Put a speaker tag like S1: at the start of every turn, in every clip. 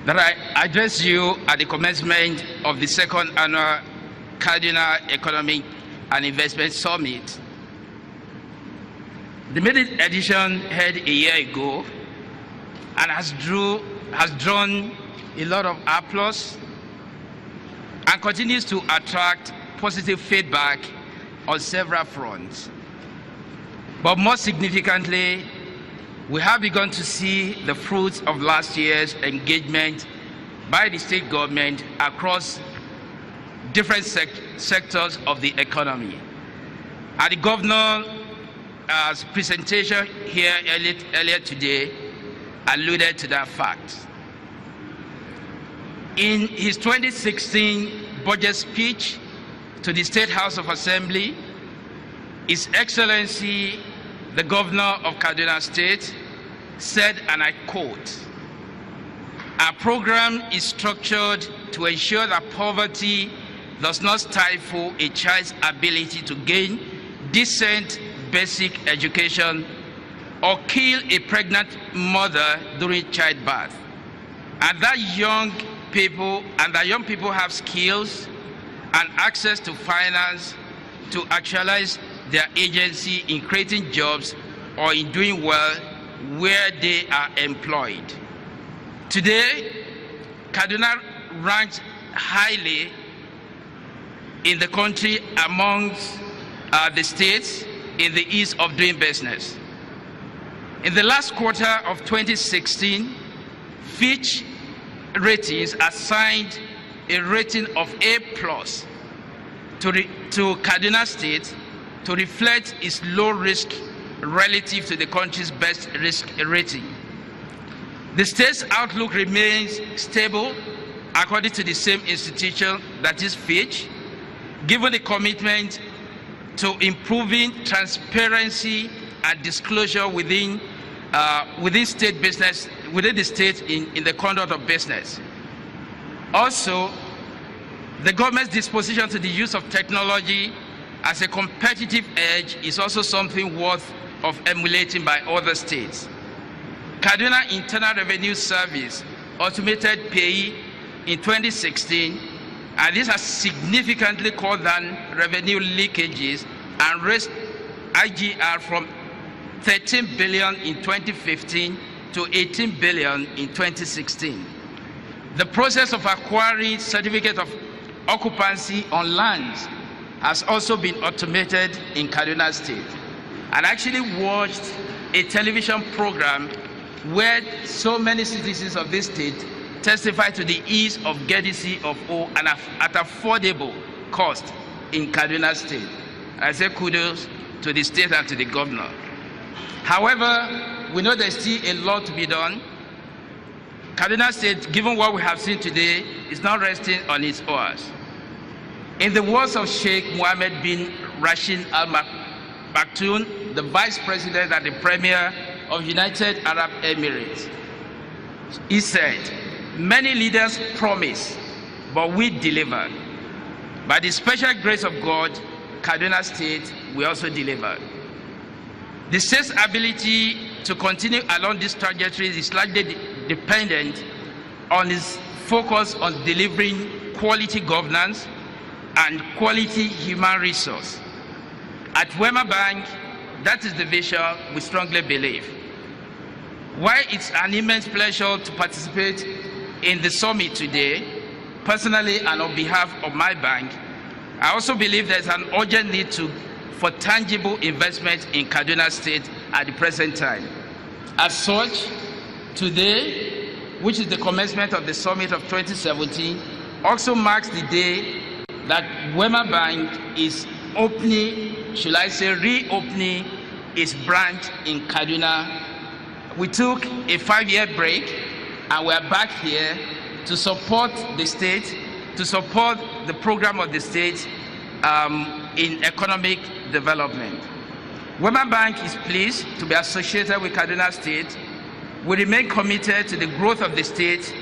S1: that I address you at the commencement of the second annual Kaduna Economic and Investment Summit. The maiden edition held a year ago and has drawn a lot of applause and continues to attract positive feedback on several fronts. But more significantly, we have begun to see the fruits of last year's engagement by the state government across different sectors of the economy. At the governor's presentation here earlier today alluded to that fact. In his 2016 budget speech to the State House of Assembly, His Excellency, the Governor of Kaduna State, said, and I quote, "Our program is structured to ensure that poverty does not stifle a child's ability to gain decent basic education or kill a pregnant mother during childbirth, and that young people have skills and access to finance to actualize their agency in creating jobs or in doing well where they are employed." Today, Kaduna ranks highly in the country amongst the states in the ease of doing business. In the last quarter of 2016, Fitch Ratings assigned a rating of A+ to Kaduna State to reflect its low risk relative to the country's best risk rating. The state's outlook remains stable according to the same institution, that is Fitch, given the commitment to improving transparency and disclosure within state business, within the state in the conduct of business. Also, the government's disposition to the use of technology as a competitive edge is also something worth of emulating by other states. Kaduna Internal Revenue Service automated payee in 2016, and this has significantly cut down revenue leakages and raised IGR from 13 billion in 2015 to 18 billion in 2016. The process of acquiring certificate of occupancy on lands has also been automated in Kaduna State. I actually watched a television program where so many citizens of this state testify to the ease of getting CFO and at affordable cost in Kaduna State. I say kudos to the state and to the governor. However, we know there's still a lot to be done. Kaduna State, given what we have seen today, is not resting on its oars. In the words of Sheikh Mohammed bin Rashid Al Maktoum, the Vice President and the Premier of United Arab Emirates, he said, "Many leaders promise, but we deliver. By the special grace of God, Kaduna State will also deliver." The state's ability to continue along this trajectory is largely dependent on its focus on delivering quality governance and quality human resource. At Wema Bank, that is the vision we strongly believe. While it's an immense pleasure to participate in the summit today, personally and on behalf of my bank, I also believe there's an urgent need for tangible investment in Kaduna State at the present time. As such, today, which is the commencement of the summit of 2017, also marks the day that Wema Bank is opening, should I say reopening, its branch in Kaduna. We took a 5-year break and we're back here to support the state, to support the program of the state in economic development. Wema Bank is pleased to be associated with Kaduna State. We remain committed to the growth of the state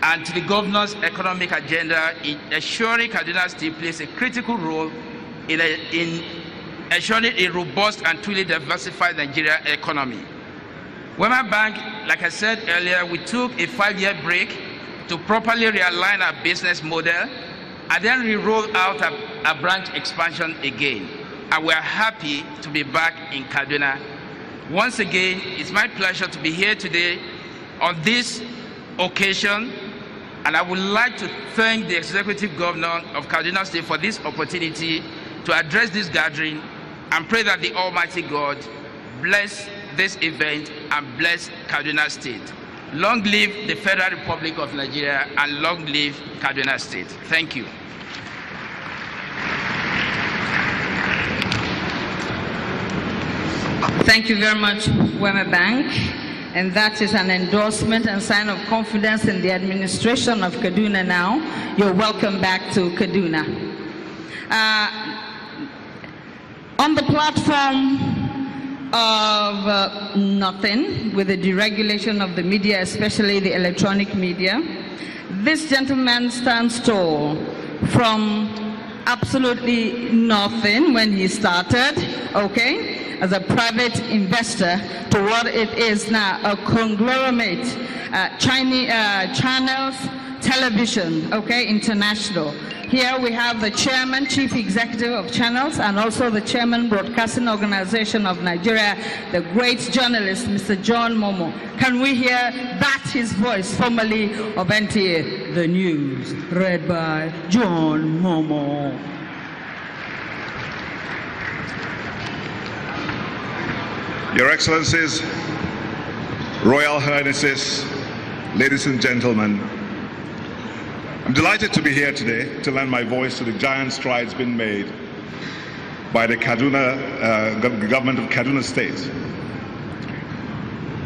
S1: and to the governor's economic agenda in ensuring Kaduna State plays a critical role in ensuring a robust and truly diversified Nigeria economy. Wema Bank, like I said earlier, we took a 5-year break to properly realign our business model and then re-roll out a branch expansion again. And we're happy to be back in Kaduna. Once again, it's my pleasure to be here today on this occasion, and I would like to thank the Executive Governor of Kaduna State for this opportunity to address this gathering, and pray that the Almighty God bless this event and bless Kaduna State. Long live the Federal Republic of Nigeria, and long live Kaduna State. Thank you.
S2: Thank you very much, Wema Bank. And that is an endorsement and sign of confidence in the administration of Kaduna now. You're welcome back to Kaduna. On the platform of nothing, with the deregulation of the media, especially the electronic media, this gentleman stands tall from absolutely nothing when he started, okay, as a private investor, to what it is now, a conglomerate, channels, television, okay, international. Here we have the chairman, chief executive of channels, and also the chairman, broadcasting organization of Nigeria, the great journalist, Mr. John Momo. Can we hear that, his voice, formerly of NTA, the news, read by John Momo.
S3: Your Excellencies, Royal Highnesses, ladies and gentlemen, I'm delighted to be here today to lend my voice to the giant strides being made by the government of Kaduna State.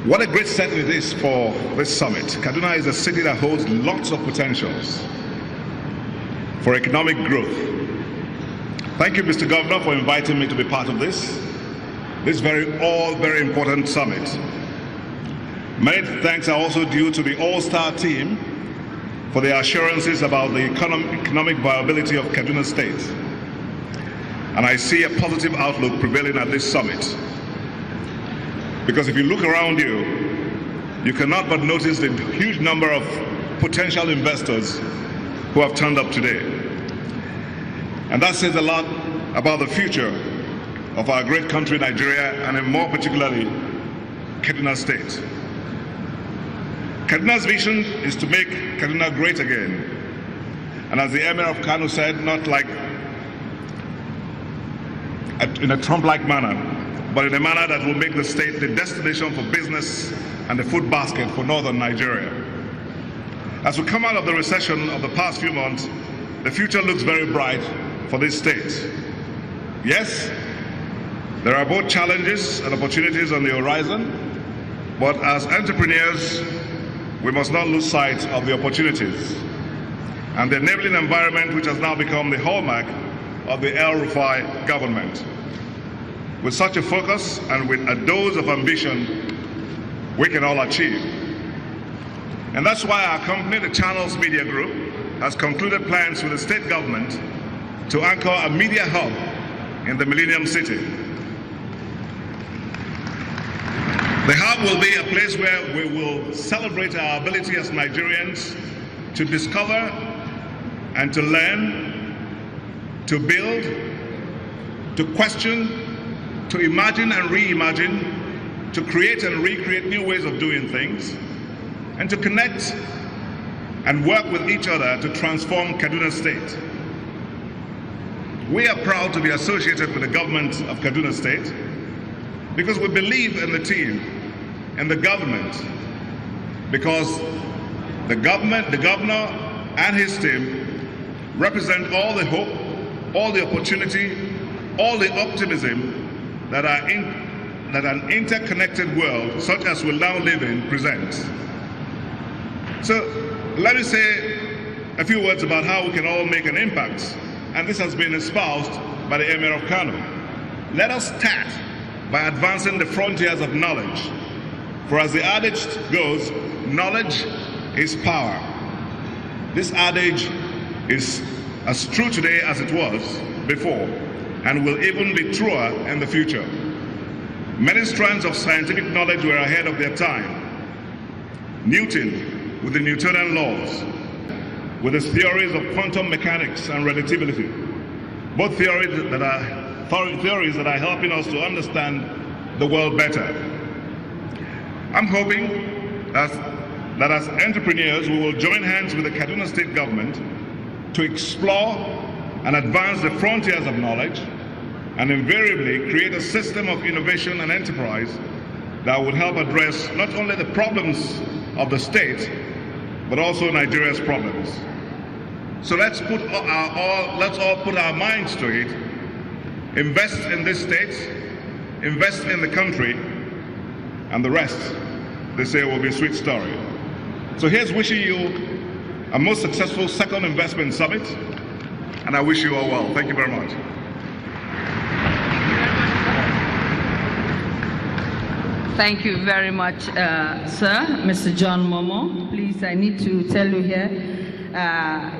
S3: What a great setting it is for this summit. Kaduna is a city that holds lots of potentials for economic growth. Thank you, Mr. Governor, for inviting me to be part of this very important summit. Many thanks are also due to the all-star team for their assurances about the economic viability of Kaduna State. And I see a positive outlook prevailing at this summit. Because if you look around you, you cannot but notice the huge number of potential investors who have turned up today. And that says a lot about the future of our great country, Nigeria, and more particularly, Kaduna State. Kaduna's vision is to make Kaduna great again. And as the Emir of Kano said, not like in a Trump-like manner, but in a manner that will make the state the destination for business and the food basket for northern Nigeria. As we come out of the recession of the past few months, the future looks very bright for this state. Yes, there are both challenges and opportunities on the horizon, but as entrepreneurs, we must not lose sight of the opportunities and the enabling environment which has now become the hallmark of the El-Rufai government. With such a focus and with a dose of ambition, we can all achieve. And that's why our company, the Channels Media Group, has concluded plans with the state government to anchor a media hub in the Millennium City. The hub will be a place where we will celebrate our ability as Nigerians to discover and to learn, to build, to question, to imagine and reimagine, to create and recreate new ways of doing things, and to connect and work with each other to transform Kaduna State. We are proud to be associated with the government of Kaduna State because we believe in the team, in the government, because the governor and his team represent all the hope, all the opportunity, all the optimism that an interconnected world such as we now live in presents. So let me say a few words about how we can all make an impact, and this has been espoused by the Emir of Kano. Let us start by advancing the frontiers of knowledge. For as the adage goes, knowledge is power. This adage is as true today as it was before, and will even be truer in the future. Many strands of scientific knowledge were ahead of their time. Newton, with the Newtonian laws, with his theories of quantum mechanics and relativity, both theories that are helping us to understand the world better. I'm hoping that as entrepreneurs, we will join hands with the Kaduna State government to explore and advance the frontiers of knowledge and invariably create a system of innovation and enterprise that would help address not only the problems of the state, but also Nigeria's problems. So let's all put our minds to it, invest in this state, invest in the country, and the rest, they say, will be a sweet story. So here's wishing you a most successful second investment summit, and I wish you all well. Thank you very much.
S2: Thank you very much, sir. Mr. John Momo. Please, I need to tell you here,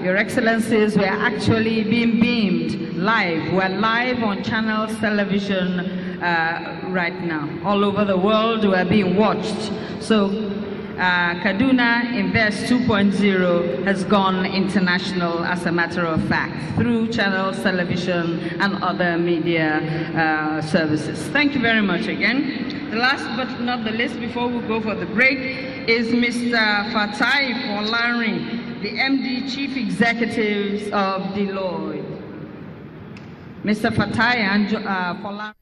S2: Your Excellencies, we are actually being beamed live. We're live on Channels Television right now. All over the world, we are being watched. So Kaduna Invest 2.0 has gone international, as a matter of fact, through Channels Television and other media services. Thank you very much again. The last but not the least, before we go for the break, is Mr. Fatai Folarin, the MD Chief Executive of Deloitte. Mr. Fatai Folarin.